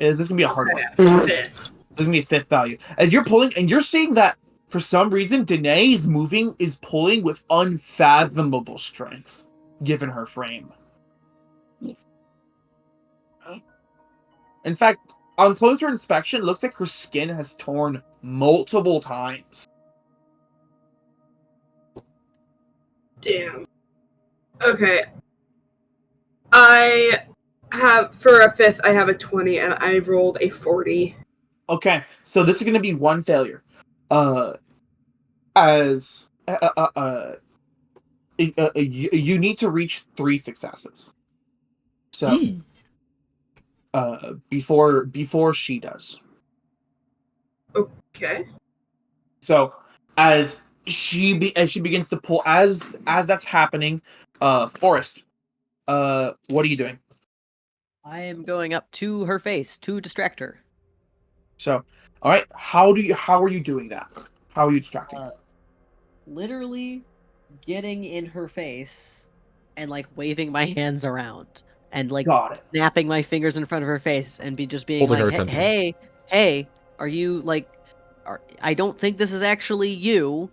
Is this gonna be a hard Okay, one? fifth. This is gonna be a fifth value. And you're pulling, and you're seeing that for some reason, Danae is pulling with unfathomable strength, given her frame. In fact, on closer inspection, it looks like her skin has torn multiple times. Damn. Okay. I have, for a fifth, I have a 20, and I rolled a 40. Okay, so this is going to be one failure. You need to reach 3 successes. So, before she does. Okay. So, as she begins to pull, as that's happening, Forrest, what are you doing? I am going up to her face to distract her. So, all right, how are you doing that? How are you distracting? Literally getting in her face and like waving my hands around and like snapping my fingers in front of her face and being Holding her like, attention. hey, are you like, I don't think this is actually you.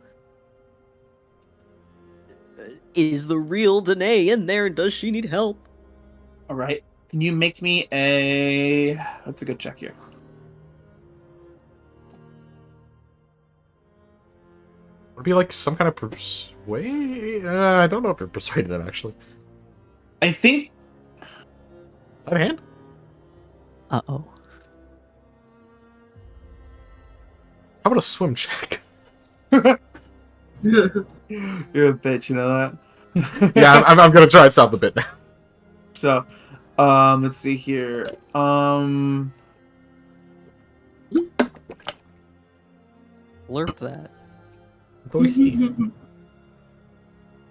Is the real Danae in there? Does she need help? All right, can you make me a? That's a good check here. Would it be like some kind of persuade? I don't know if you're persuading them, actually. I think... Sleight of hand? Uh-oh. How about a swim check? You're a bitch, you know that? Yeah, I'm gonna try and stop the bit now. So, let's see here. Blurp that.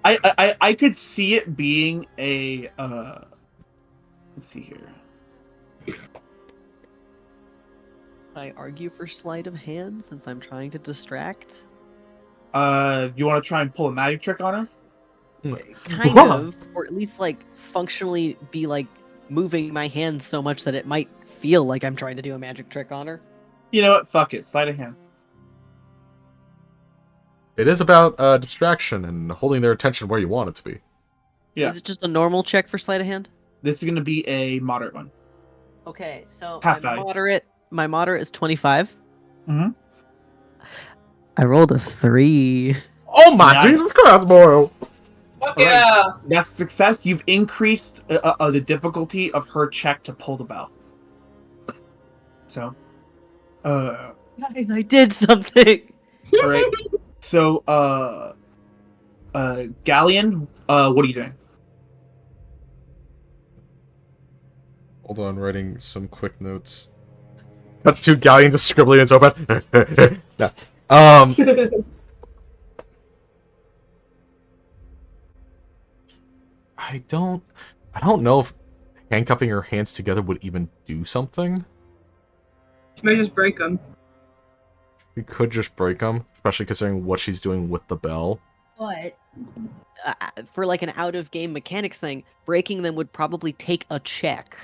I could see it being a let's see here. I argue for sleight of hand since I'm trying to distract. You want to try and pull a magic trick on her? Kind of, or at least like functionally be like moving my hands so much that it might feel like I'm trying to do a magic trick on her. You know what? Fuck it. Sleight of hand. It is about distraction and holding their attention where you want it to be. Yeah. Is it just a normal check for sleight of hand? This is going to be a moderate one. Okay, so Half my value. moderate is 25. Mm-hmm. I rolled a 3. Oh my Jesus Christ, boy! Fuck yeah! That's success. You've increased the difficulty of her check to pull the bell. So, guys, I did something. All right. So, Galleon, what are you doing? Hold on, writing some quick notes. That's two Galleon just scribbling in so bad. No. I don't know if handcuffing her hands together would even do something. She might just break them. We could just break them, especially considering what she's doing with the bell. But for like an out-of-game mechanics thing, breaking them would probably take a check.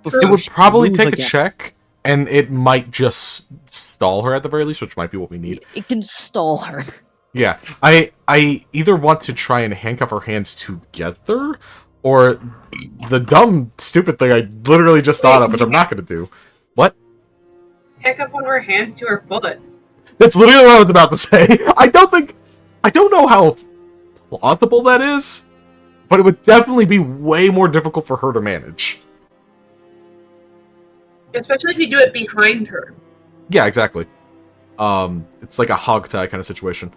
It would probably take a check, and it might just stall her at the very least, which might be what we need. It can stall her. Yeah, I either want to try and handcuff her hands together, or the dumb, stupid thing I literally just thought of, which I'm not going to do. What? Handcuff one of her hands to her foot. That's literally what I was about to say. I don't know how plausible that is, but it would definitely be way more difficult for her to manage. Especially if you do it behind her. Yeah, exactly. It's like a hog tie kind of situation.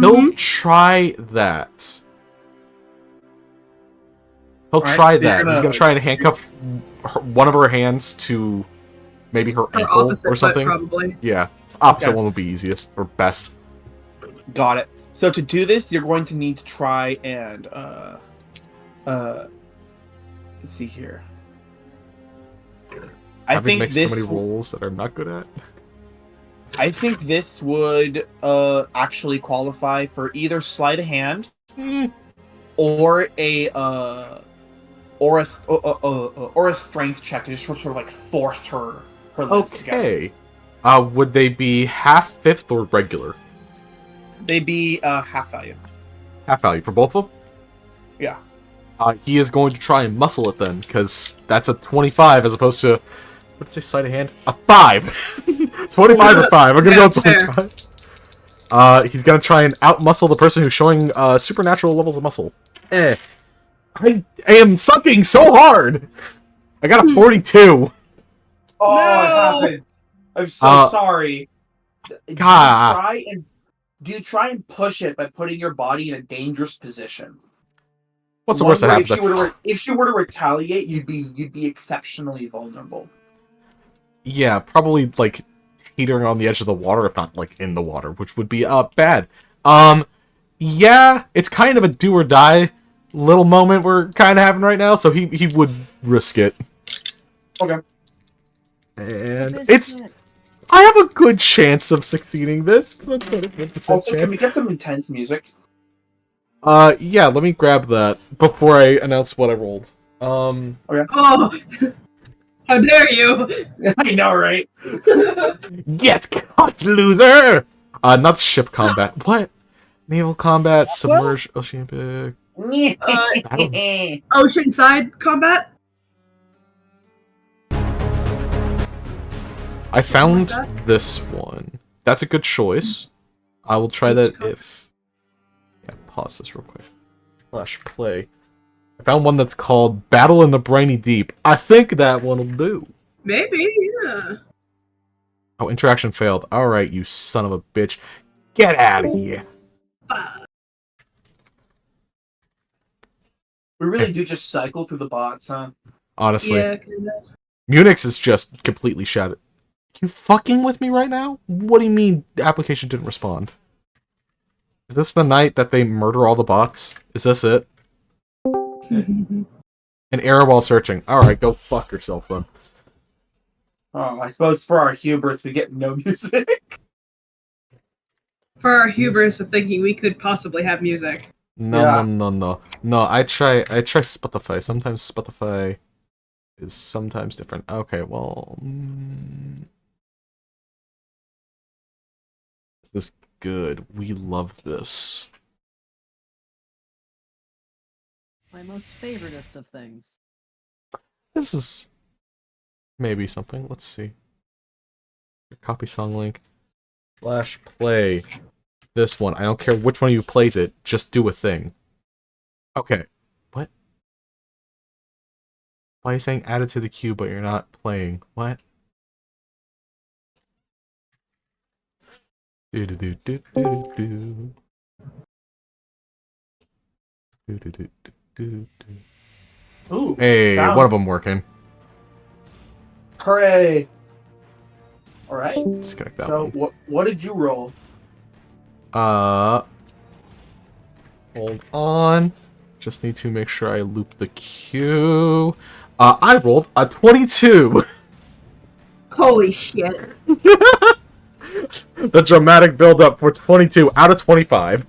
He'll try that. He'll try that. He's gonna try and handcuff one of her hands to maybe her ankle or something. Probably. Yeah, opposite one would be easiest or best. Got it. So to do this, you're going to need to try and let's see here. I think makes this so many rolls that I'm not good at. I think this would actually qualify for either sleight of hand or a or a strength check to just sort of like force her lips together. Okay. Would they be half, fifth, or regular? They'd be half value. Half value for both of them? Yeah. He is going to try and muscle it then, because that's a 25 as opposed to, what's his sleight of hand? A 5! 25 or 5. I'm gonna go 25. He's gonna try and out-muscle the person who's showing supernatural levels of muscle. I am sucking so hard! I got a 42! Oh, No! it happened. I'm so sorry. God. Do you try and push it by putting your body in a dangerous position? What's the worst that happens? If she were to retaliate, you'd be exceptionally vulnerable. Yeah, probably like teetering on the edge of the water, if not like in the water, which would be bad. Yeah, it's kind of a do or die little moment we're kind of having right now, so he would risk it. Okay. And I have a good chance of succeeding this. Also, can we get some intense music? Yeah, let me grab that before I announce what I rolled. Okay. Oh, how dare you! I know, right? Get caught, loser! Not ship combat. What? Naval combat, submerged, oceanic. Oceanside combat? I found this one. That's a good choice. I will try that if... Yeah, pause this real quick. Flash play. I found one that's called Battle in the Briny Deep. I think that one will do. Maybe, yeah. Oh, interaction failed. Alright, you son of a bitch. Get out of here. We really do just cycle through the bots, huh? Honestly. Yeah, kinda. Munix is just completely shattered. You fucking with me right now? What do you mean the application didn't respond? Is this the night that they murder all the bots? Is this it? An error while searching. Alright, go fuck yourself then. Oh, I suppose for our hubris, we get no music. For our hubris of thinking we could possibly have music. No. No, I try Spotify. Sometimes Spotify is sometimes different. Okay, well... This is good. We love this. My most favoritist of things. This is maybe something. Let's see. Copy song link. Flash play. This one. I don't care which one of you plays it. Just do a thing. Okay. What? Why are you saying add it to the queue but you're not playing? What? Ooh, Hey, sound. one of them working. Hooray! Alright. Disconnect that So, one. what did you roll? Hold on. Just need to make sure I loop the queue. I rolled a 22. Holy shit. The dramatic build-up for 22 out of 25.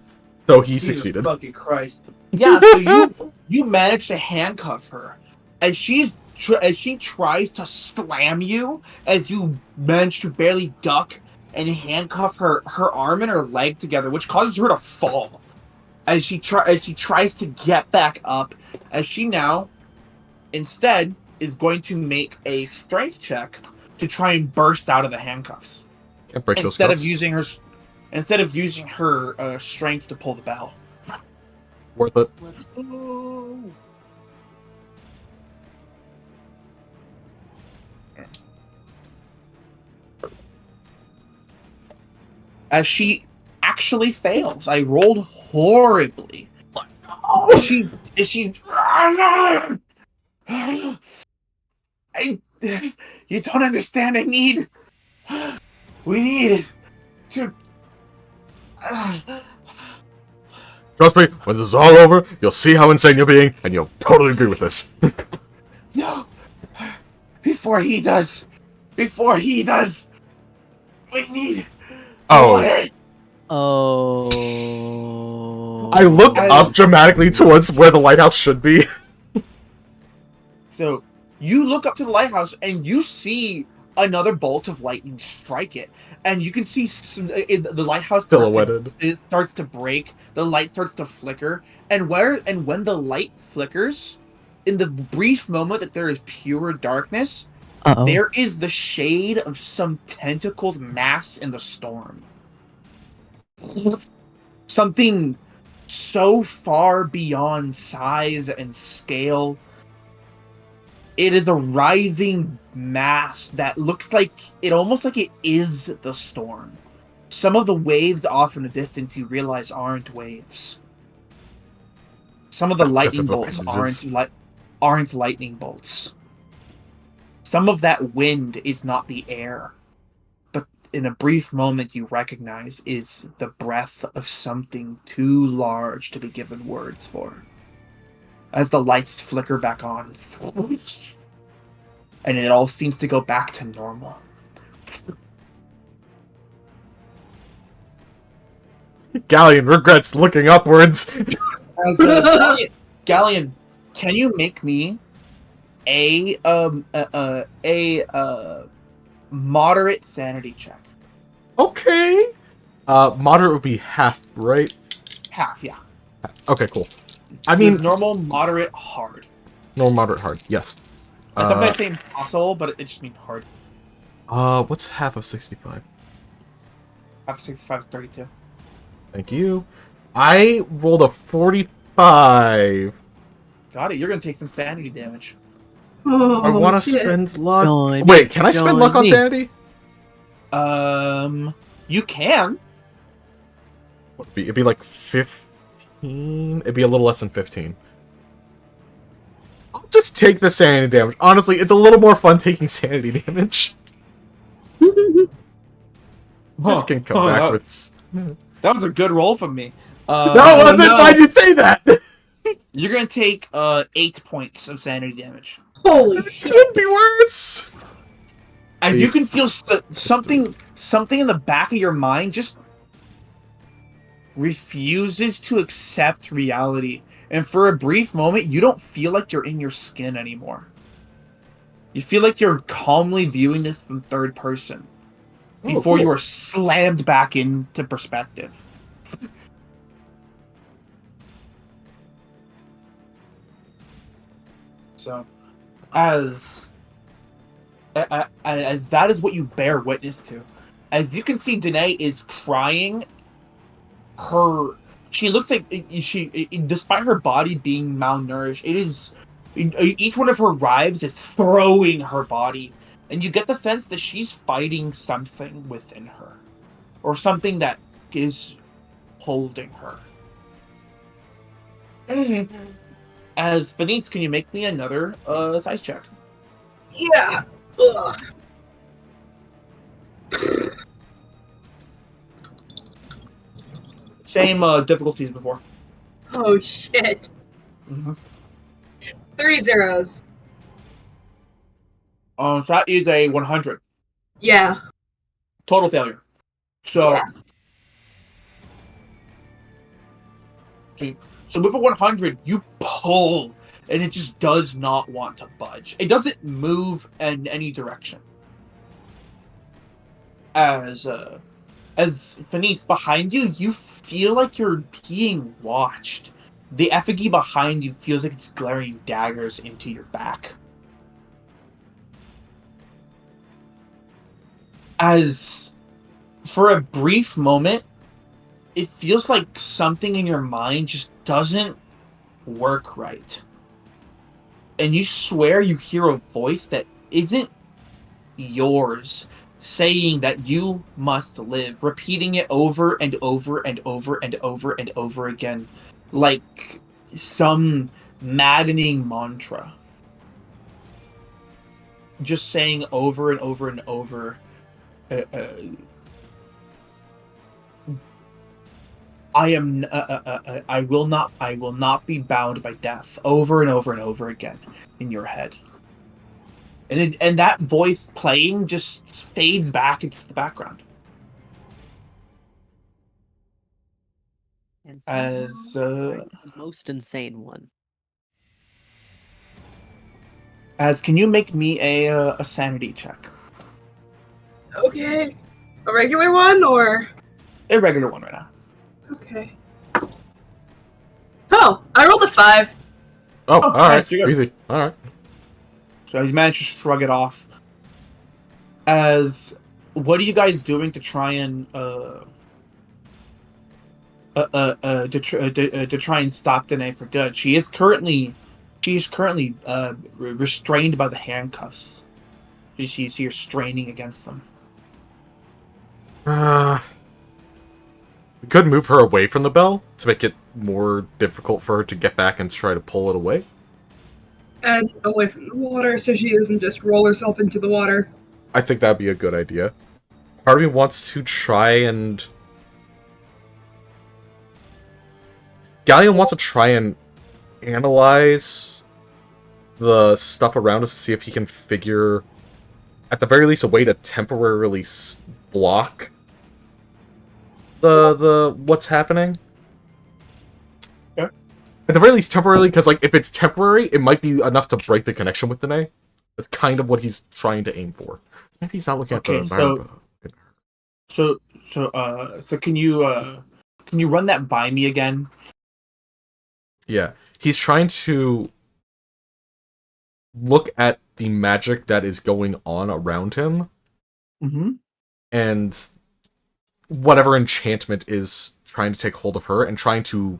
So he Jesus succeeded. Fucking Christ. Yeah, so you managed to handcuff her. As she tries to slam you, as you manage to barely duck and handcuff her arm and her leg together, which causes her to fall. As she tries to get back up, as she now instead is going to make a strength check to try and burst out of the handcuffs. Can't break those Instead cuffs. of using her strength to pull the bell. Worth it. Let's go. As she actually fails. I rolled horribly. Is she you don't understand. We need to Trust me, when this is all over, you'll see how insane you're being, and you'll totally agree with this. No. Before he does. We need water. Oh. I look up dramatically towards where the lighthouse should be. I- And I- I look up dramatically towards where the lighthouse should be. I- I look up dramatically towards where the lighthouse should be. And I look up dramatically towards where the lighthouse should be. So you look up to the lighthouse and you see another bolt of lightning strike it, and you can see the lighthouse Silhouetted. it starts to break. The light starts to flicker, and when the light flickers, in the brief moment that there is pure darkness, there is the shade of some tentacled mass in the storm. Something so far beyond size and scale. It is a writhing mass that looks like almost like it is the storm. Some of the waves off in the distance you realize aren't waves. Some of the lightning bolts aren't lightning bolts. Some of that wind is not the air, but in a brief moment you recognize is the breath of something too large to be given words for. As the lights flicker back on, and it all seems to go back to normal. Galleon regrets looking upwards. Galleon, can you make me a moderate sanity check? Okay. Moderate would be half, right? Half, yeah. Okay, cool. I mean, there's normal, moderate, hard. Normal, moderate, hard. Yes. I sometimes say impossible, but it just means hard. What's half of 65? Half of 65 is 32. Thank you. I rolled a 45. Got it. You're gonna take some sanity damage. Oh, I want to shit. spend luck. Wait, can I spend luck on sanity? You can. It'd be like 15. It'd be a little less than 15. I'll just take the sanity damage. Honestly, it's a little more fun taking sanity damage. This can come backwards. That was a good roll from me. No, why'd you say that? You're gonna take 8 points of sanity damage. Holy shit! Could be worse. And you can feel something in the back of your mind just refuses to accept reality. And for a brief moment, you don't feel like you're in your skin anymore. You feel like you're calmly viewing this from third person before you are slammed back into perspective. So, as that is what you bear witness to. As you can see, Danae is crying. She looks like despite her body being malnourished, each one of her writhes is throwing her body, and you get the sense that she's fighting something within her, or something that is holding her. As Venice, can you make me another size check? Yeah. Ugh. Same difficulties before. Oh shit. Mm-hmm. 3 zeros. So that is a 100. Yeah. Total failure. So, so with a 100, you pull, and it just does not want to budge. It doesn't move in any direction. As Venice, behind you, you feel like you're being watched. The effigy behind you feels like it's glaring daggers into your back. As for a brief moment, it feels like something in your mind just doesn't work right. And you swear you hear a voice that isn't yours, saying that you must live, repeating it over and over and over and over and over again, like some maddening mantra. Just saying over and over and over, I will not be bound by death, over and over and over again in your head. And that voice playing just fades back into the background. And As the most insane one. Can you make me a sanity check? Okay. A regular one or? A regular one right now. Okay. Oh, I rolled a 5. Oh, Oh, alright. nice, you're good. Easy. Alright. So he's managed to shrug it off. What are you guys doing to try and to try and stop Danae for good? She is currently restrained by the handcuffs. You're straining against them. We could move her away from the bell to make it more difficult for her to get back and try to pull it away. And away from the water so she doesn't just roll herself into the water. I think that'd be a good idea. Part of me wants to try and... Galleon wants to try and analyze the stuff around us to see if he can figure, at the very least, a way to temporarily block the what's happening. Yeah. At the very least, temporarily, because like if it's temporary, it might be enough to break the connection with Danae. That's kind of what he's trying to aim for. Maybe he's not looking at the environment. So can you run that by me again? Yeah, he's trying to look at the magic that is going on around him, and whatever enchantment is trying to take hold of her and trying to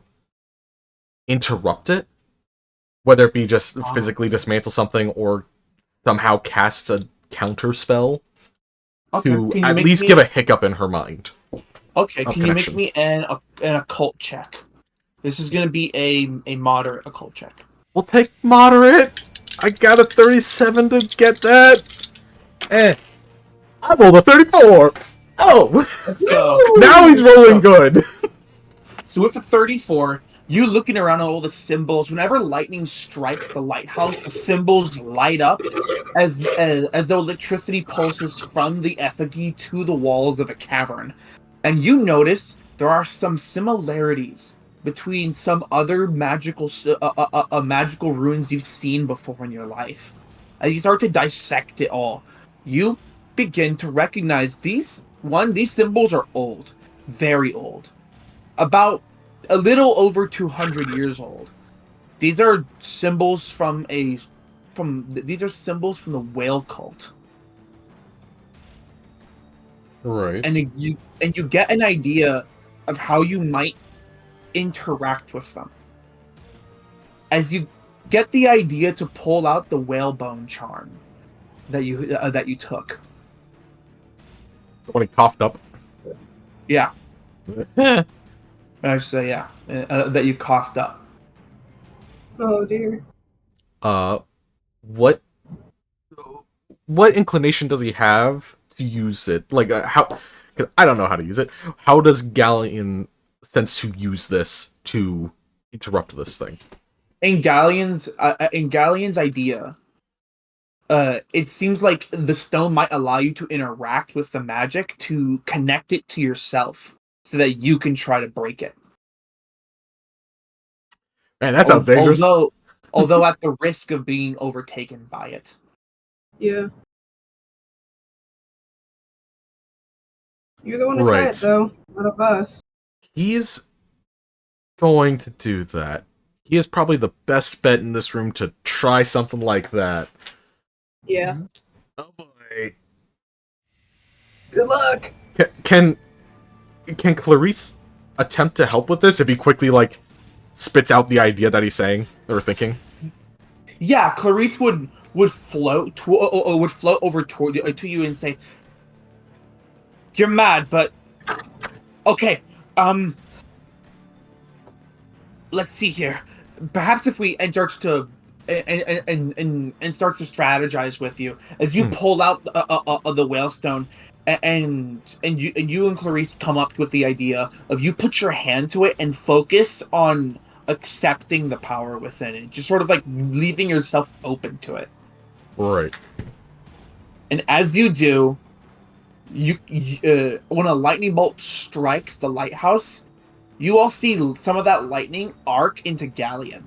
interrupt it, whether it be just physically dismantle something or somehow cast a counter spell to at least give a hiccup in her mind. Okay, can you make me an occult check? This is going to be a moderate occult check. We'll take moderate. I got a 37 to get that. I rolled a 34. Oh, let's go. Now he's rolling good. So with a 34, you looking around at all the symbols. Whenever lightning strikes the lighthouse, the symbols light up as though electricity pulses from the effigy to the walls of a cavern. And you notice there are some similarities between some other magical runes you've seen before in your life. As you start to dissect it all, you begin to recognize these symbols are old, very old, about a little over 200 years old. These are symbols from the whale cult. Right. And you get an idea of how you might interact with them. As you get the idea to pull out the whalebone charm that you took. When he coughed up. Yeah. I should say yeah. That you coughed up. Oh dear. What inclination does he have to use it? Like how? 'Cause I don't know how to use it. How does Galleon sense to use this to interrupt this thing? In Galleon's idea, it seems like the stone might allow you to interact with the magic to connect it to yourself, so that you can try to break it. Man, that sounds dangerous. Although at the risk of being overtaken by it. Yeah. You're the one who had it, though, out of us. He's going to do that. He is probably the best bet in this room to try something like that. Yeah. Oh boy. Good luck. Can Clarice attempt to help with this if he quickly spits out the idea that he's saying or thinking? Yeah, Clarice would float over to you and say, "You're mad, but okay. Let's see here. Perhaps if we starts to strategize with you as you pull out the whalestone, and you and Clarice come up with the idea of you put your hand to it and focus on accepting the power within it, just sort of like leaving yourself open to it. Right. And as you do, when a lightning bolt strikes the lighthouse, you all see some of that lightning arc into Galleon.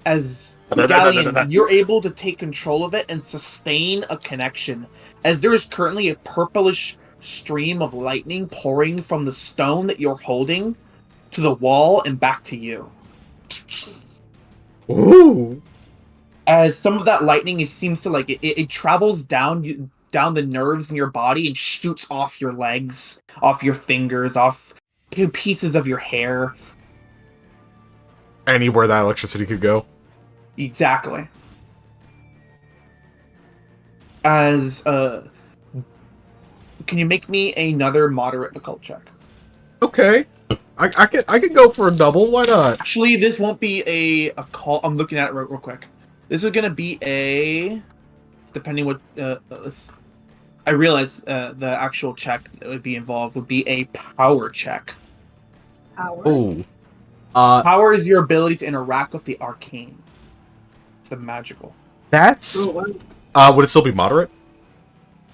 as Galleon, you're able to take control of it and sustain a connection, as there is currently a purplish stream of lightning pouring from the stone that you're holding to the wall and back to you. Ooh. As some of that lightning, it seems to it travels down the nerves in your body and shoots off your legs, off your fingers, off pieces of your hair. Anywhere that electricity could go. Exactly. As can you make me another moderate occult check? Okay. I can go for a double. Why not? Actually, this won't be a call. I'm looking at it real quick. This is gonna be a, depending what I realize the actual check that would be involved would be a power check. Power. Ooh. Power is your ability to interact with the arcane, the magical. That's. Oh, wow. Would it still be moderate?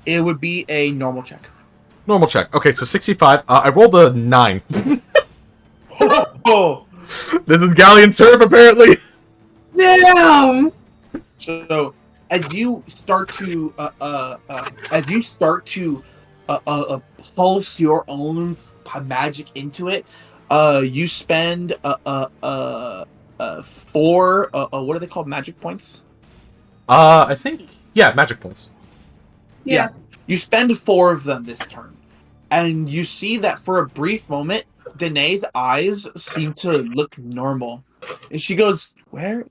It would be a normal check. Normal check. Okay, so 65. I rolled a 9. Oh, This is Galleon's turn, apparently. Damn! so as you start to pulse your own magic into it, you spend 4 what are they called, magic points? I think, yeah, magic points. Yeah. You spend 4 of them this turn, and you see that for a brief moment, Danae's eyes seem to look normal, and she goes, "Where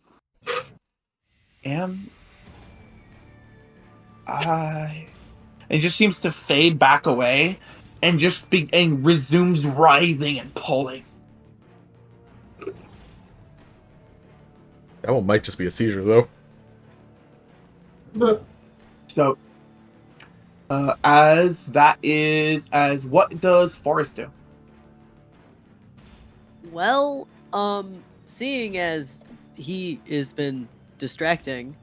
am I?" And just seems to fade back away, and and resumes writhing and pulling. That one might just be a seizure, though. So, as what does Forrest do? Well, seeing as he has been distracting,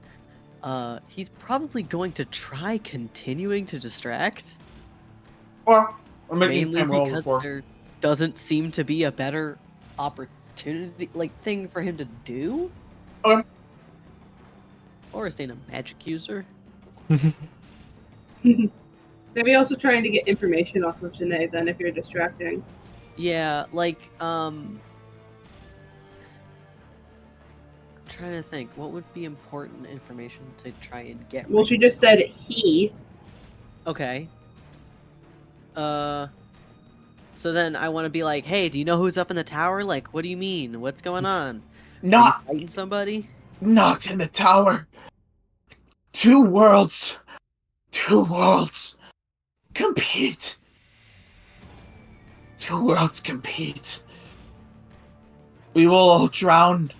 he's probably going to try continuing to distract. Well, I'm making Mainly him roll because before. there doesn't seem to be a better opportunity, thing for him to do. Okay. Forrest ain't a magic user. Maybe also trying to get information off of Janae then if you're distracting. Yeah, I'm trying to think what would be important information to try and get. Well, she just said he. Okay. So then I want to be like, hey, do you know who's up in the tower? Like, what do you mean? What's going on? Are Not you fighting somebody? in the tower. 2 worlds. 2 worlds. Compete. 2 worlds compete. We will all drown.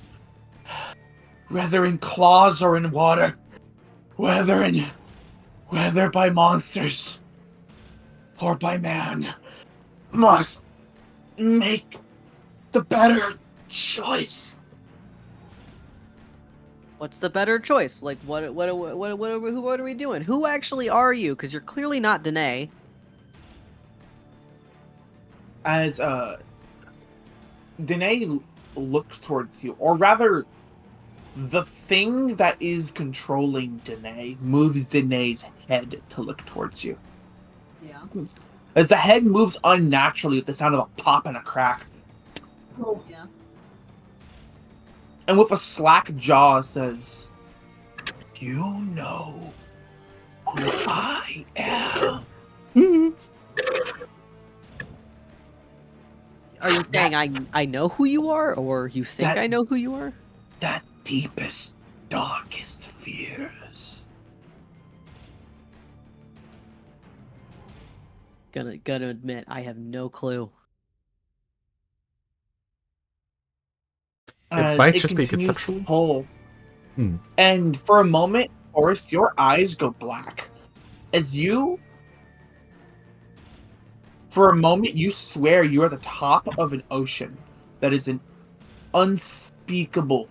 Whether in claws or in water. Whether by monsters. Or by man. Must make the better choice. What's the better choice? Like, what are we doing? Who actually are you? Because you're clearly not Danae. As Danae looks towards you, or rather, the thing that is controlling Danae moves Danae's head to look towards you. Yeah. As the head moves unnaturally with the sound of a pop and a crack, Oh. Yeah. and with a slack jaw says, "You know who I am." Are you saying I know who you are, or you think I know who you are? That deepest, darkest fears. Gonna admit, I have no clue. It might just be conceptual. Pull. Hmm. And for a moment, Forrest, your eyes go black. As you, for a moment, you swear you are the top of an ocean that is an unspeakable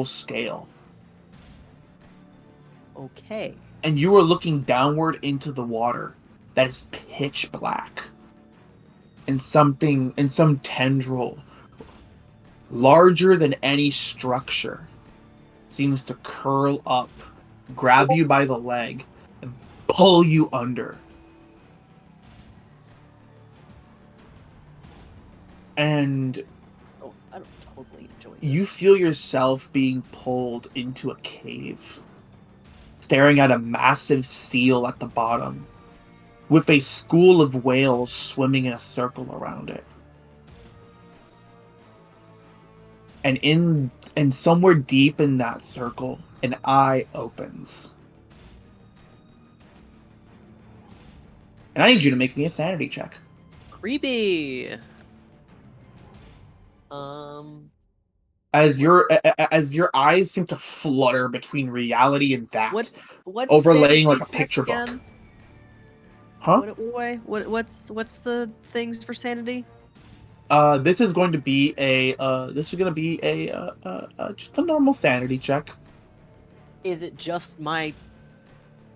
scale. Okay. And you are looking downward into the water that is pitch black. And some tendril larger than any structure, seems to curl up, grab you by the leg, and pull you under. And Oh, I don't totally enjoy this. you feel yourself being pulled into a cave, staring at a massive seal at the bottom, with a school of whales swimming in a circle around it. And somewhere deep in that circle, an eye opens. And I need you to make me a sanity check. Creepy. As your eyes seem to flutter between reality and that, What's overlaying like sanity a check picture book. again? Huh? What's the things for sanity? This is going to be a just a normal sanity check. Is it just my?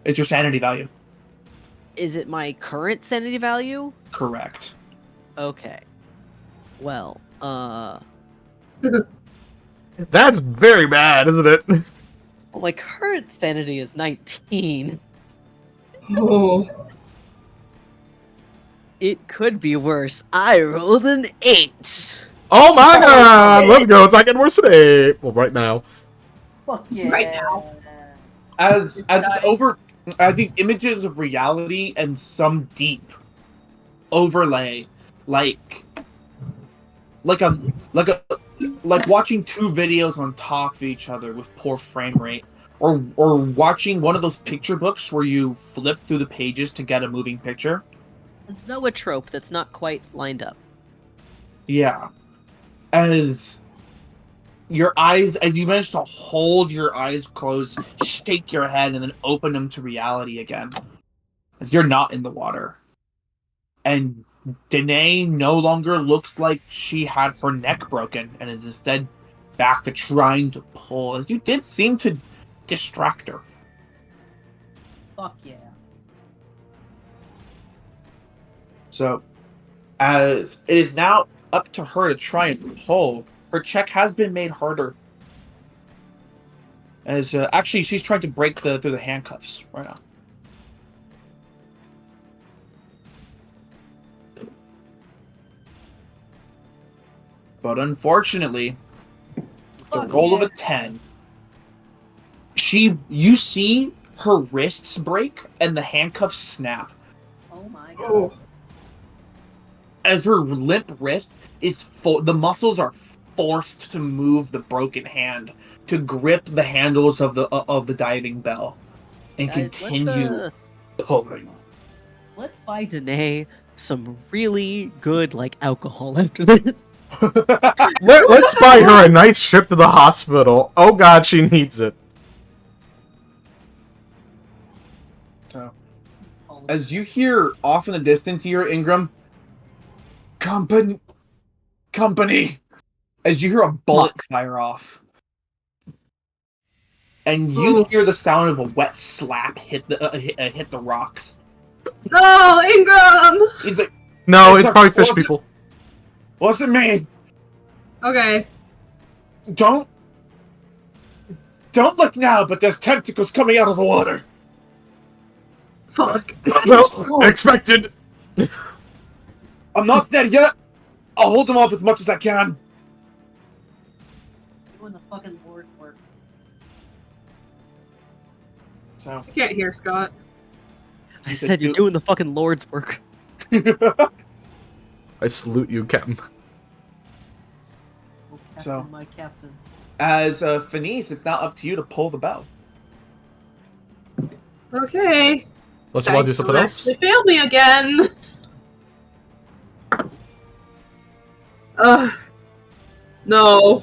It's your sanity value. Is it my current sanity value? Correct. Okay. Well, That's very bad, isn't it? well, my current sanity is 19. Oh. It could be worse. I rolled an 8. Oh my god! Let's go. It's not getting worse today. Well, right now. Fuck yeah. Right now. As these images of reality and some deep overlay, like watching two videos on top of each other with poor frame rate, or watching one of those picture books where you flip through the pages to get a moving picture. A zoetrope that's not quite lined up. Yeah. As you manage to hold your eyes closed, shake your head, and then open them to reality again. As you're not in the water. And Danae no longer looks like she had her neck broken, and is instead back to trying to pull, as you did seem to distract her. Fuck yeah. So, as it is now up to her to try and pull, her check has been made harder. As actually, she's trying to break through the handcuffs right now. But unfortunately, the roll of a 10, you see her wrists break and the handcuffs snap. Oh my god. Oh. As her limp wrist is the muscles are forced to move the broken hand to grip the handles of the diving bell and Guys, continue pulling. Let's buy Danae some really good alcohol after this. Let's buy her a nice trip to the hospital. Oh god, she needs it. So, as you hear off in the distance, you hear Ingram, company. As you hear a bullet fire off, and you hear the sound of a wet slap hit the rocks. No, Ingram! He's like, No, it's probably fish people. Wasn't me. Okay. Don't look now, but there's tentacles coming out of the water. Fuck. Well, expected. I'm not dead yet. I'll hold them off as much as I can. Doing the fucking Lord's work. So I can't hear Scott. I said you're doing the fucking Lord's work. I salute you, Captain. Oh, Captain, So- my captain. as Fenice, it's now up to you to pull the bell. Okay. Unless you want to do Dice something don't else. actually failed me again. No.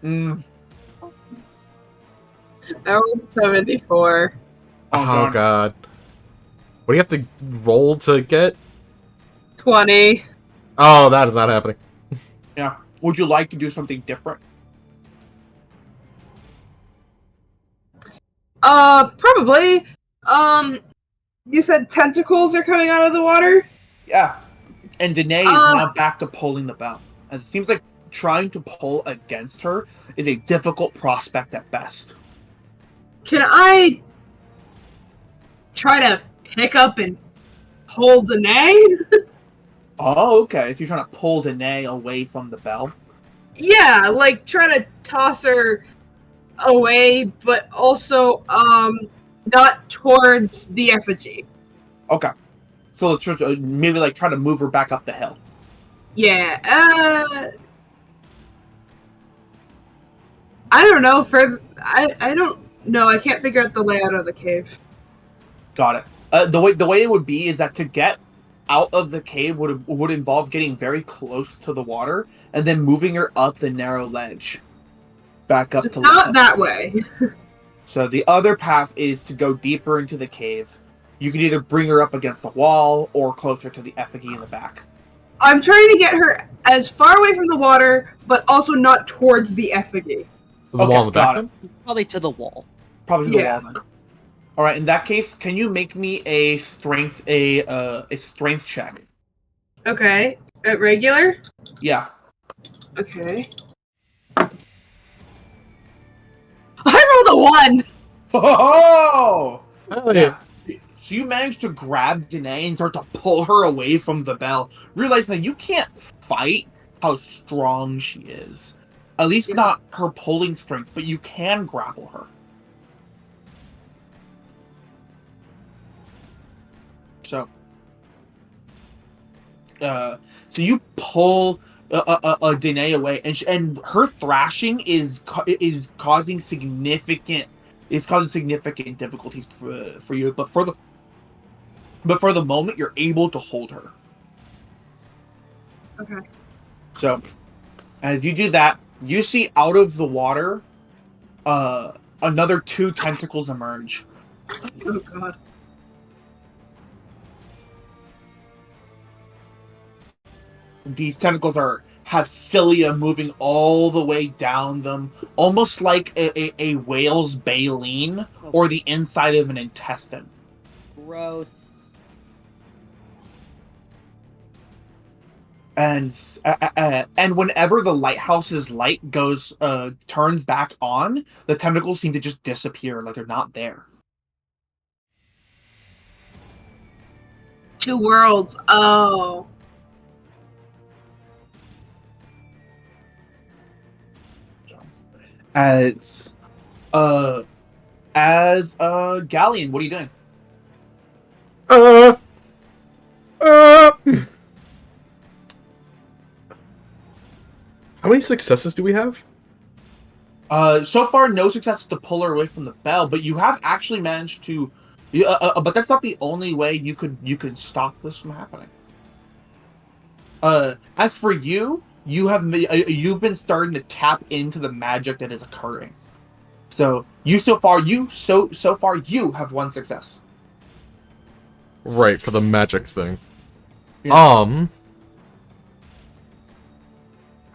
Mm. I rolled 74. Oh god. What do you have to roll to get? 20. Oh, that is not happening. Yeah. Would you like to do something different? Probably. You said tentacles are coming out of the water? Yeah. And Danae is now back to pulling the bell. As it seems like trying to pull against her is a difficult prospect at best. Can I try to pick up and pull Danae? Oh, okay. If you're trying to pull Danae away from the bell. Yeah, like try to toss her away, but also not towards the effigy. Okay. So let's maybe like try to move her back up the hill. Yeah. I don't know. I don't know. I can't figure out the layout of the cave. Got it. The way it would be is that to get out of the cave would involve getting very close to the water and then moving her up the narrow ledge, back up So to not the that way. So the other path is to go deeper into the cave. You can either bring her up against the wall or closer to the effigy in the back. I'm trying to get her as far away from the water, but also not towards the effigy. So the wall in the back. Then? Probably to the wall. Probably to the wall then. All right. In that case, can you make me a strength check? Okay. At regular? Yeah. Okay. I rolled a 1! Oh! Oh yeah. So you manage to grab Danae and start to pull her away from the bell, realizing that you can't fight how strong she is. At least not her pulling strength, but you can grapple her. So you pull Danae away, and her thrashing is causing significant difficulties for you. But for the moment, you're able to hold her. Okay. So as you do that, you see out of the water, another 2 tentacles emerge. Oh god. These tentacles have cilia moving all the way down them, almost like a whale's baleen or the inside of an intestine. Gross. And whenever the lighthouse's light turns back on, the tentacles seem to just disappear, like they're not there. 2 worlds. Oh. As Galleon, what are you doing? How many successes do we have? So far, no successes to pull her away from the bell, but you have actually managed to. But that's not the only way you could stop this from happening. As for you, you've been starting to tap into the magic that is occurring. So so far you have 1 success. Right, for the magic thing. Yeah.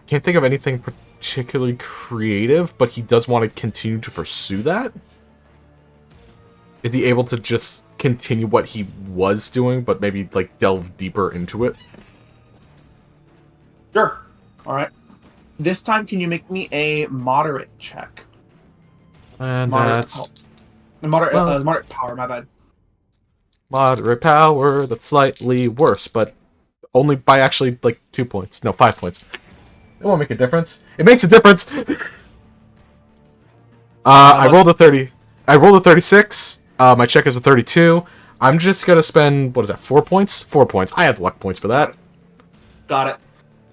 Can't think of anything particularly creative, but he does want to continue to pursue that. Is he able to just continue what he was doing, but maybe like delve deeper into it? Sure. All right. This time, can you make me a moderate check? And Moderate moderate power. My bad. Moderate power. That's slightly worse, but only by actually like 2 points. No, 5 points. It won't make a difference. It makes a difference. I rolled a 30. I rolled a 36. My check is a 32. I'm just gonna spend, what is that, 4 points? 4 points. I had luck points for that. Got it.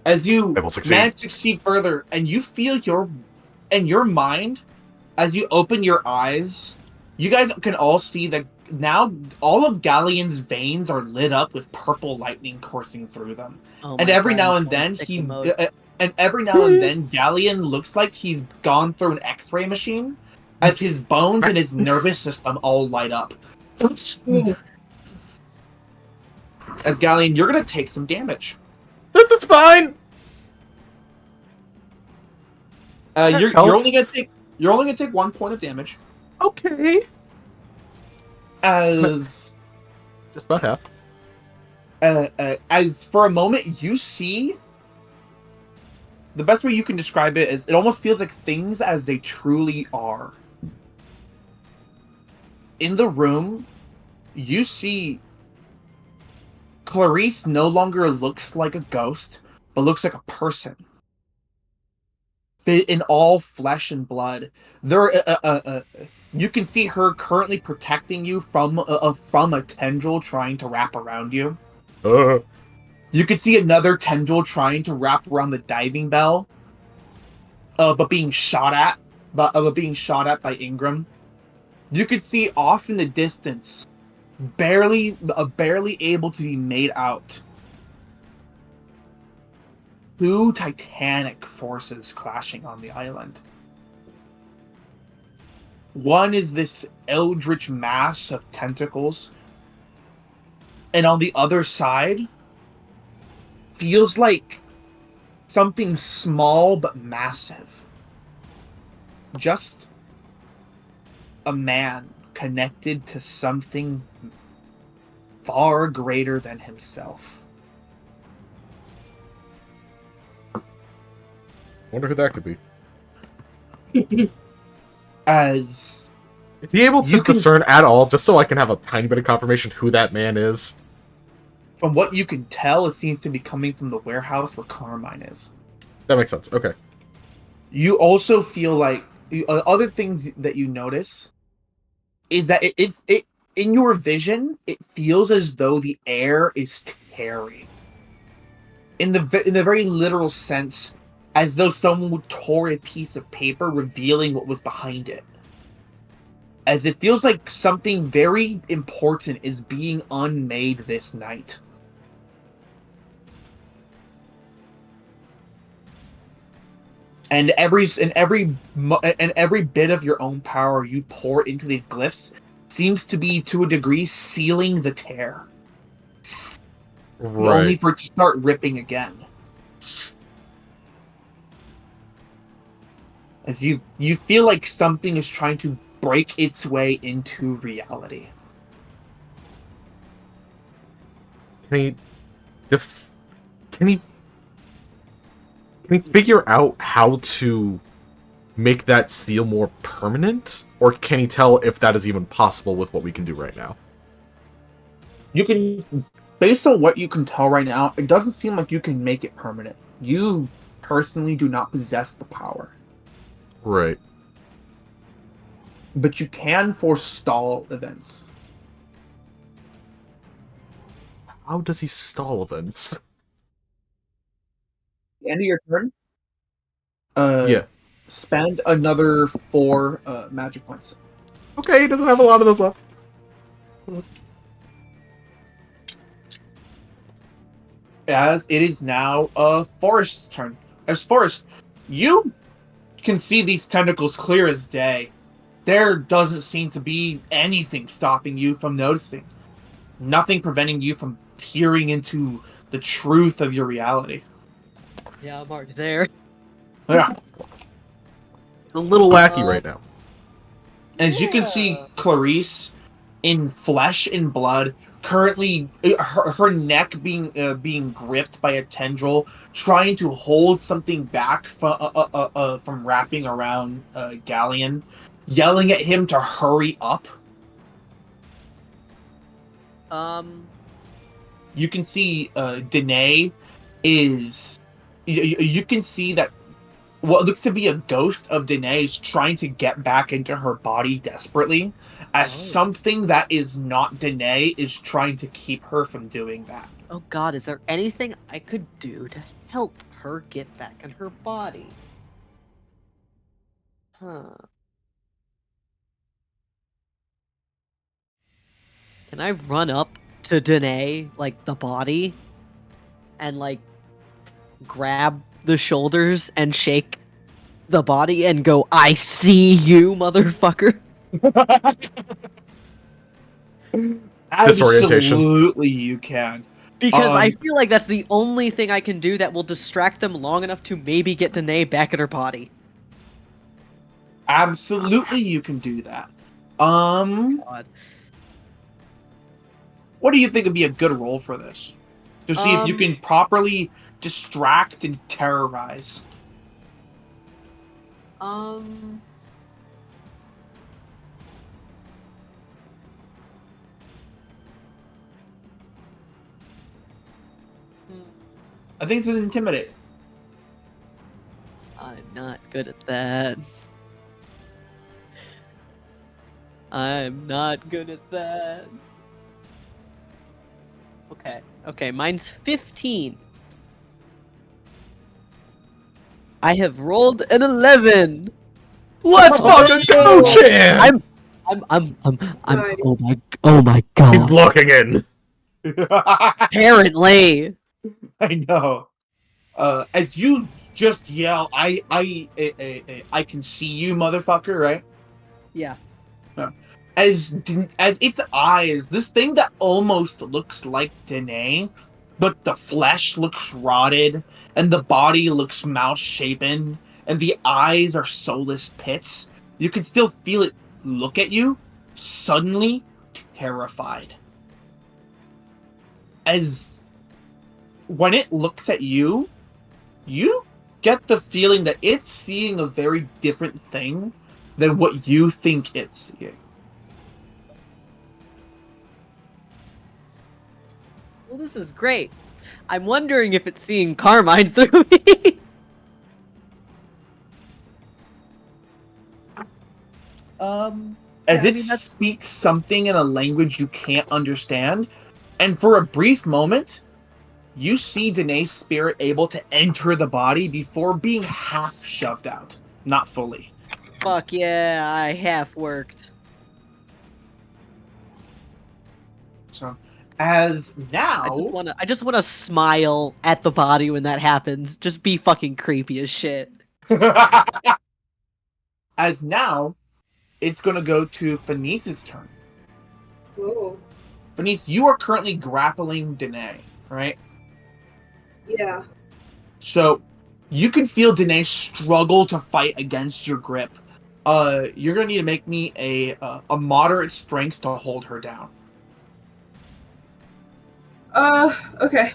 As you I will succeed. manage to succeed further, and you feel your mind, as you open your eyes, you guys can all see that now all of Galleon's veins are lit up with purple lightning coursing through them. And every now and then Galleon looks like he's gone through an X-ray machine, as his bones and his nervous system all light up. As Galleon, you're gonna take some damage. This is fine. You're only gonna take 1 point of damage. Okay. As Just about half. As for a moment you see the best way you can describe it is it almost feels like things as they truly are. In the room, you see Clarice no longer looks like a ghost, but looks like a person. In all flesh and blood. You can see her currently protecting you from a tendril trying to wrap around you. You can see another tendril trying to wrap around the diving bell, but being shot at, by Ingram. You could see off in the distance, barely able to be made out, two titanic forces clashing on the island. One is this eldritch mass of tentacles, and on the other side, feels like something small but massive. Just a man connected to something far greater than himself. Wonder who that could be. As Is he able to discern at all, just so I can have a tiny bit of confirmation who that man is? from what you can tell, it seems to be coming from the warehouse where Carmine is. That makes sense. Okay. You also feel like other things that you notice is that it in your vision, it feels as though the air is tearing. In the very literal sense, as though someone would tore a piece of paper, revealing what was behind it. As it feels like something very important is being unmade this night. And every bit of your own power you pour into these glyphs seems to be, to a degree, sealing the tear. Right. Only for it to start ripping again. As you feel like something is trying to break its way into reality. Can he figure out how to make that seal more permanent? Or can he tell if that is even possible with what we can do right now? You can, based on what you can tell right now, it doesn't seem like you can make it permanent. You personally do not possess the power. Right. But you can forestall events. How does he stall events? The end of your turn, Yeah. spend another 4 magic points. Okay, he doesn't have a lot of those left. As it is now Forrest's turn. As Forrest, you can see these tentacles clear as day. There doesn't seem to be anything stopping you from noticing. Nothing preventing you from peering into the truth of your reality. Yeah, I'm already there. Yeah. It's a little wacky right now. As you can see, Clarice, in flesh and blood, currently her neck being gripped by a tendril, trying to hold something back from wrapping around Galleon, yelling at him to hurry up. You can see Danae is. You can see that what looks to be a ghost of Danae is trying to get back into her body desperately, as something that is not Danae is trying to keep her from doing that. Oh god, is there anything I could do to help her get back in her body? Huh. Can I run up to Danae, like, the body, and, like, grab the shoulders and shake the body and go, "I see you, motherfucker"? Disorientation. Absolutely, you can. Because I feel like that's the only thing I can do that will distract them long enough to maybe get Danae back in her body. Absolutely, you can do that. God. What do you think would be a good role for this? To see if you can properly distract and terrorize. Um. I think this is intimidate. I'm not good at that. I'm not good at that. Okay. Okay, mine's 15. I have rolled an 11. Let's fucking go, champ! Nice. Oh my god. He's blocking in. Apparently. I know. As you just yell, I can see you, motherfucker, right? Yeah. As its eyes, this thing that almost looks like Danae, but the flesh looks rotted, and the body looks mouse-shapen, and the eyes are soulless pits. You can still feel it look at you, suddenly terrified. As when it looks at you, you get the feeling that it's seeing a very different thing than what you think it's seeing. Well, this is great. I'm wondering if it's seeing Carmine through me. As Yeah, I it mean, that's- speaks something in a language you can't understand, and for a brief moment, you see Danae's spirit able to enter the body before being half shoved out, not fully. Fuck yeah, I half worked. So, as now, I just wanna smile at the body when that happens. Just be fucking creepy as shit. as now, it's going to go to Fenice's turn. Oh, Fenice, you are currently grappling Danae, right? yeah. So you can feel Danae struggle to fight against your grip. You're gonna need to make me a moderate strength to hold her down. Okay.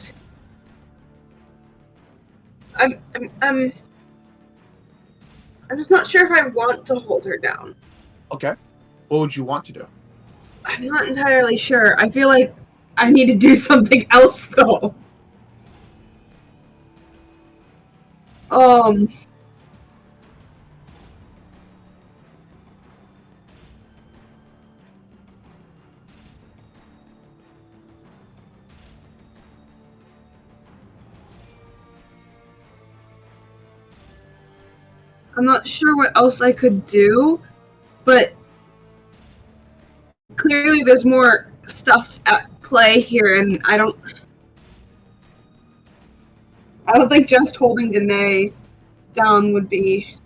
I'm just not sure if I want to hold her down. Okay. What would you want to do? I'm not entirely sure. I feel like I need to do something else though. I'm not sure what else I could do, but clearly there's more stuff at play here, and I don't think just holding Danae down would be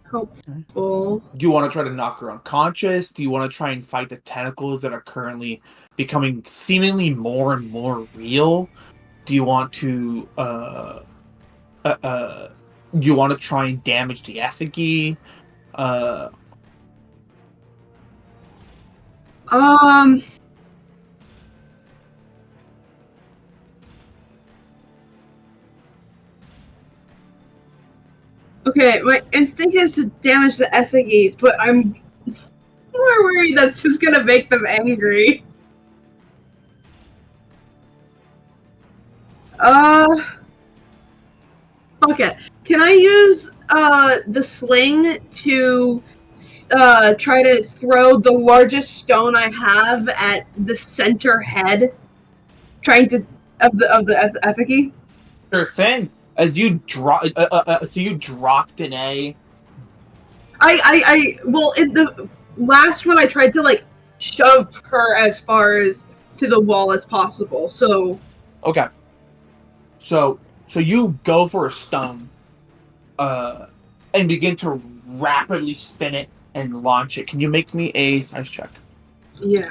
helpful. Do you want to try to knock her unconscious? Do you want to try and fight the tentacles that are currently becoming seemingly more and more real? Do you want to try and damage the effigy? Okay, my instinct is to damage the effigy, but I'm more worried that's just gonna make them angry. Fuck it. Can I use the sling to try to throw the largest stone I have at the center head, trying to of the effigy? Sure thing. As you drop, so you dropped an A. Well, in the last one, I tried to like shove her as far as to the wall as possible. So Okay. So you go for a stone, and begin to rapidly spin it and launch it. Can you make me a science check? yeah.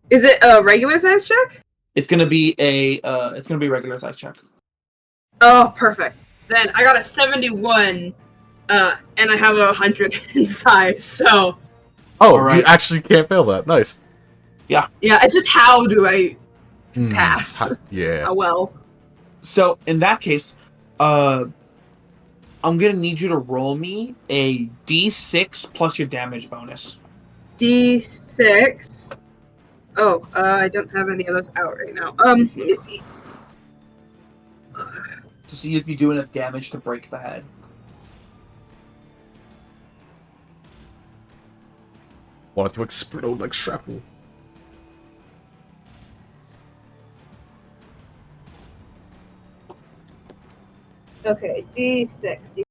Is it a regular size check? It's gonna be a regular size check. Oh, perfect. Then I got a 71, and I have a 100 in size. So Oh, Alright. you actually can't fail that. Nice. yeah, it's just how do I pass? Yeah. Oh well. So in that case, I'm gonna need you to roll me a d6 plus your damage bonus D6. Oh, I don't have any of those out right now. Let me see. to see if you do enough damage to break the head. Want it to explode like shrapnel. Okay, D6.